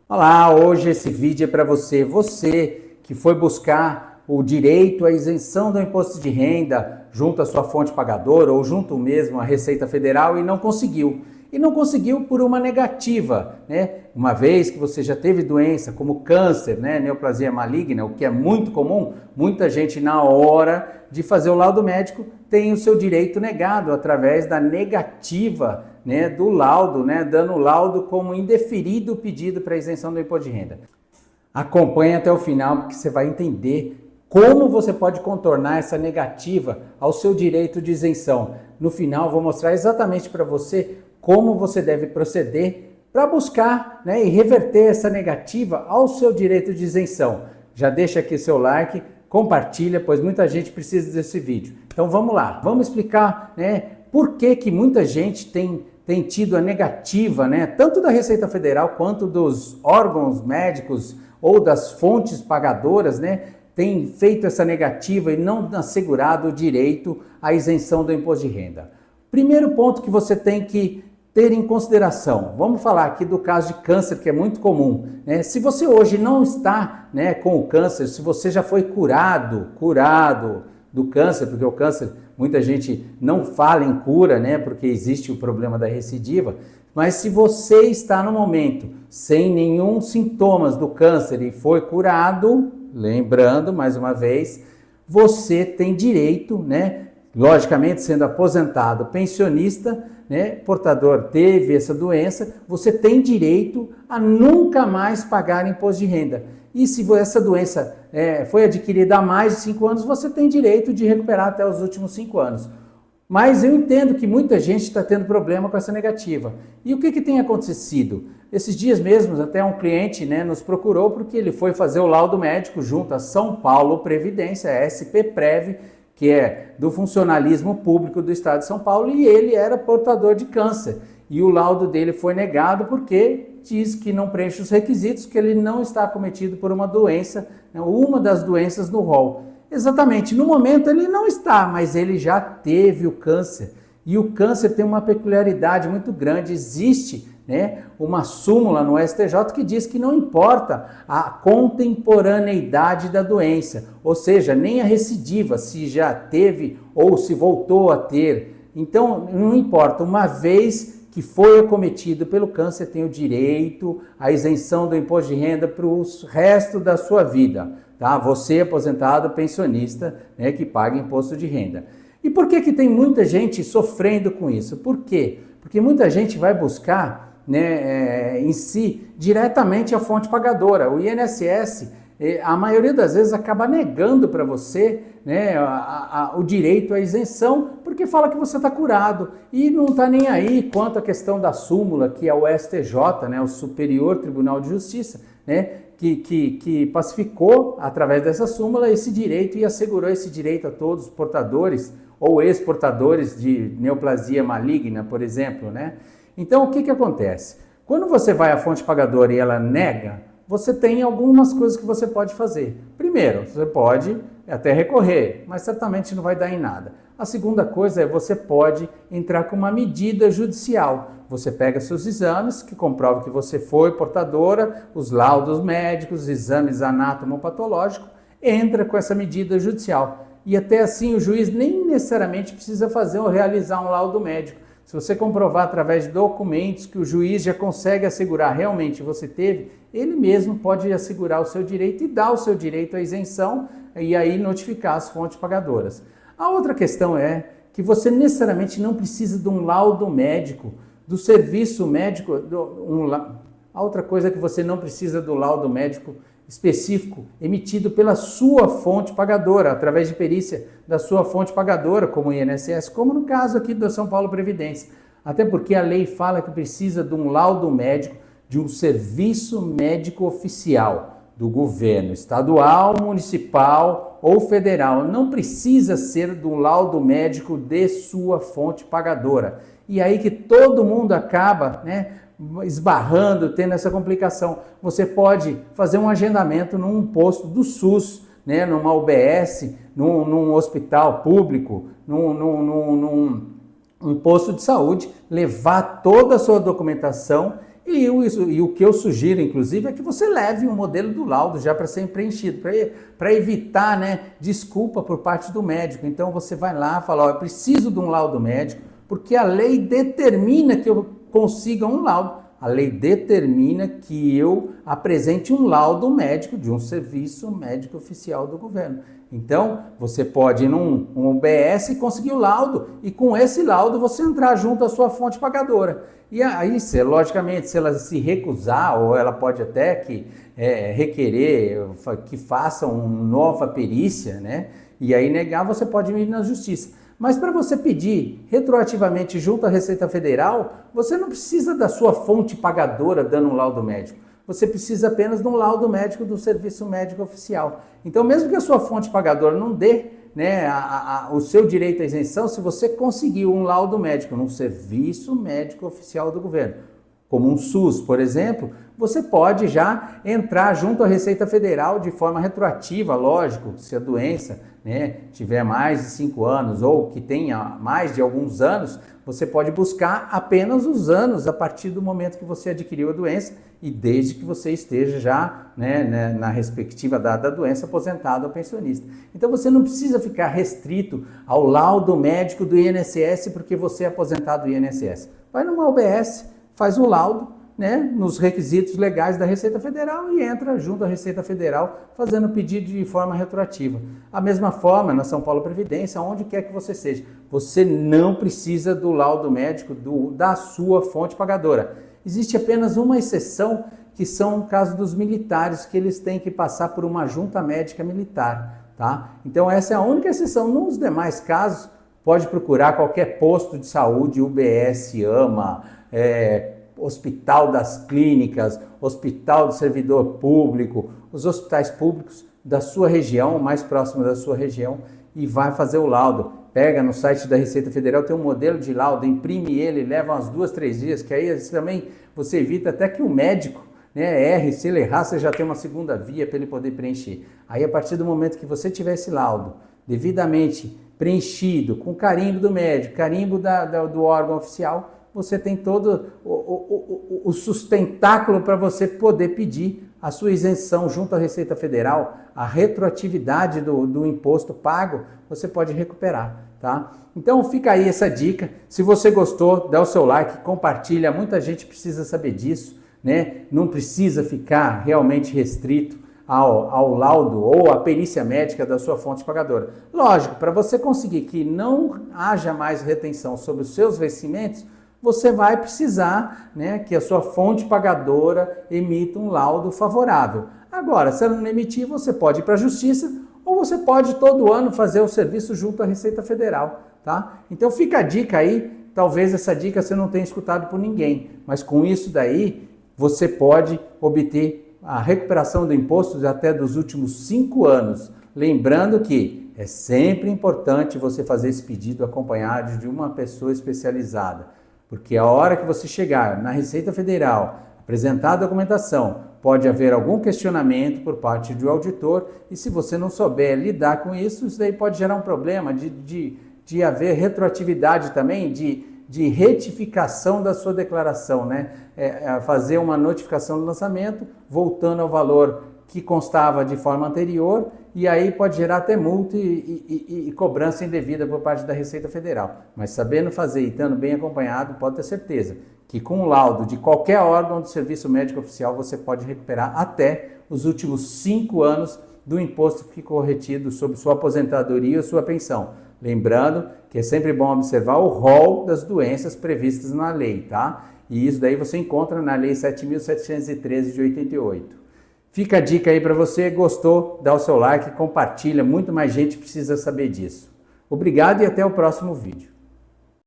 Olá, hoje esse vídeo é para você que foi buscar o direito à isenção do imposto de renda junto à sua fonte pagadora ou junto mesmo à Receita Federal e não conseguiu. E não conseguiu por uma negativa, né? Uma vez que você já teve doença como câncer, né? Neoplasia maligna, o que é muito comum, muita gente na hora de fazer o laudo médico tem o seu direito negado através da negativa, né, do laudo, né, dando o laudo como indeferido o pedido para isenção do imposto de renda. Acompanhe até o final porque você vai entender como você pode contornar essa negativa ao seu direito de isenção. No final vou mostrar exatamente para você como você deve proceder para buscar, né, e reverter essa negativa ao seu direito de isenção. Já deixa aqui seu like, compartilha, pois muita gente precisa desse vídeo. Então vamos lá, vamos explicar, né, por que muita gente tem tido a negativa, né, tanto da Receita Federal quanto dos órgãos médicos ou das fontes pagadoras, né, tem feito essa negativa e não assegurado o direito à isenção do imposto de renda. Primeiro ponto que você tem que ter em consideração, vamos falar aqui do caso de câncer, que é muito comum, né? Se você hoje não está, né, com o câncer, se você já foi curado do câncer, porque o câncer, muita gente não fala em cura, né, porque existe o problema da recidiva, mas se você está no momento sem nenhum sintomas do câncer e foi curado, lembrando mais uma vez, você tem direito, né, logicamente sendo aposentado, pensionista, né, portador teve essa doença, você tem direito a nunca mais pagar imposto de renda. E se essa doença foi adquirida há mais de 5 anos, você tem direito de recuperar até os últimos 5 anos. Mas eu entendo que muita gente está tendo problema com essa negativa. E o que tem acontecido? Esses dias mesmos, até um cliente, né, nos procurou porque ele foi fazer o laudo médico junto a São Paulo Previdência, a SPPrev, que é do funcionalismo público do estado de São Paulo, e ele era portador de câncer. E o laudo dele foi negado porque diz que não preenche os requisitos, que ele não está acometido por uma doença, né, uma das doenças no rol. Exatamente, no momento ele não está, mas ele já teve o câncer. E o câncer tem uma peculiaridade muito grande, existe, né, uma súmula no STJ que diz que não importa a contemporaneidade da doença, ou seja, nem a recidiva, se já teve ou se voltou a ter. Então, não importa, uma vez que foi acometido pelo câncer, tem o direito à isenção do imposto de renda para o resto da sua vida, tá? Você, aposentado, pensionista, né, que paga imposto de renda. E por que tem muita gente sofrendo com isso? Por quê? Porque muita gente vai buscar, né, em si, diretamente a fonte pagadora. O INSS, a maioria das vezes, acaba negando para você, né, o direito à isenção, porque fala que você está curado e não está nem aí quanto à questão da súmula, que é o STJ, né, o Superior Tribunal de Justiça, né, que pacificou, através dessa súmula, esse direito e assegurou esse direito a todos os portadores ou ex-portadores de neoplasia maligna, por exemplo, né? Então, o que acontece? Quando você vai à fonte pagadora e ela nega, você tem algumas coisas que você pode fazer. Primeiro, você pode até recorrer, mas certamente não vai dar em nada. A segunda coisa é você pode entrar com uma medida judicial. Você pega seus exames, que comprovam que você foi portadora, os laudos médicos, os exames anatomopatológicos, entra com essa medida judicial. E até assim o juiz nem necessariamente precisa fazer ou realizar um laudo médico. Se você comprovar através de documentos que o juiz já consegue assegurar realmente você teve, ele mesmo pode assegurar o seu direito e dar o seu direito à isenção e aí notificar as fontes pagadoras. A outra questão é que você necessariamente não precisa de um laudo médico, do serviço médico. A outra coisa é que você não precisa do laudo médico específico emitido pela sua fonte pagadora, através de perícia da sua fonte pagadora, como o INSS, como no caso aqui da São Paulo Previdência. Até porque a lei fala que precisa de um laudo médico, de um serviço médico oficial do governo estadual, municipal ou federal. Não precisa ser do laudo médico de sua fonte pagadora. E aí que todo mundo acaba, né, esbarrando, tendo essa complicação. Você pode fazer um agendamento num posto do SUS, né, numa UBS, num hospital público, num posto de saúde, levar toda a sua documentação E o que eu sugiro, inclusive, é que você leve um modelo do laudo já para ser preenchido, para evitar, né, desculpa por parte do médico. Então você vai lá e fala, ó, eu preciso de um laudo médico, porque a lei determina que eu consiga um laudo. A lei determina que eu apresente um laudo médico de um serviço médico oficial do governo. Então, você pode ir num UBS e conseguir o laudo, e com esse laudo você entrar junto à sua fonte pagadora. E aí, logicamente, se ela se recusar, ou ela pode até requerer que faça uma nova perícia, né? E aí negar, você pode ir na justiça. Mas para você pedir retroativamente junto à Receita Federal, você não precisa da sua fonte pagadora dando um laudo médico. Você precisa apenas de um laudo médico do Serviço Médico Oficial. Então, mesmo que a sua fonte pagadora não dê, né, o seu direito à isenção, se você conseguiu um laudo médico num Serviço Médico Oficial do governo, como um SUS, por exemplo, você pode já entrar junto à Receita Federal de forma retroativa, lógico, se a doença, né, tiver mais de 5 anos ou que tenha mais de alguns anos, você pode buscar apenas os anos a partir do momento que você adquiriu a doença e desde que você esteja já, né, na respectiva data da doença, aposentado ou pensionista. Então você não precisa ficar restrito ao laudo médico do INSS porque você é aposentado do INSS. Vai numa UBS, faz o laudo, né, nos requisitos legais da Receita Federal e entra junto à Receita Federal fazendo o pedido de forma retroativa. A mesma forma na São Paulo Previdência, onde quer que você seja, você não precisa do laudo médico da sua fonte pagadora. Existe apenas uma exceção, que são o caso dos militares, que eles têm que passar por uma junta médica militar, tá? Então essa é a única exceção. Nos demais casos, pode procurar qualquer posto de saúde, UBS, AMA, Hospital das Clínicas, Hospital do Servidor Público, os hospitais públicos da sua região, mais próximo da sua região, e vai fazer o laudo. Pega no site da Receita Federal, tem um modelo de laudo, imprime ele, leva umas 2, 3 dias, que aí também você evita até que o médico, né, erre, se ele errar, você já tem uma segunda via para ele poder preencher. Aí a partir do momento que você tiver esse laudo devidamente preenchido, com carimbo do médico, carimbo do órgão oficial, você tem todo o sustentáculo para você poder pedir a sua isenção junto à Receita Federal, a retroatividade do imposto pago, você pode recuperar, tá? Então fica aí essa dica. Se você gostou, dá o seu like, compartilha, muita gente precisa saber disso, né? Não precisa ficar realmente restrito ao laudo ou à perícia médica da sua fonte pagadora. Lógico, para você conseguir que não haja mais retenção sobre os seus vencimentos, você vai precisar, né, que a sua fonte pagadora emita um laudo favorável. Agora, se ela não emitir, você pode ir para a Justiça ou você pode todo ano fazer o serviço junto à Receita Federal, tá? Então fica a dica aí, talvez essa dica você não tenha escutado por ninguém, mas com isso daí você pode obter a recuperação do imposto até dos últimos 5 anos. Lembrando que é sempre importante você fazer esse pedido acompanhado de uma pessoa especializada. Porque a hora que você chegar na Receita Federal, apresentar a documentação, pode haver algum questionamento por parte do auditor e se você não souber lidar com isso, isso daí pode gerar um problema de haver retroatividade também, de retificação da sua declaração, né? Fazer uma notificação do lançamento, voltando ao valor que constava de forma anterior, e aí pode gerar até multa e cobrança indevida por parte da Receita Federal. Mas sabendo fazer e estando bem acompanhado, pode ter certeza que com o laudo de qualquer órgão do Serviço Médico Oficial, você pode recuperar até os últimos 5 anos do imposto que ficou retido sobre sua aposentadoria ou sua pensão. Lembrando que é sempre bom observar o rol das doenças previstas na lei, tá? E isso daí você encontra na Lei 7.713 de 88. Fica a dica aí para você, gostou? Dá o seu like, compartilha, muito mais gente precisa saber disso. Obrigado e até o próximo vídeo.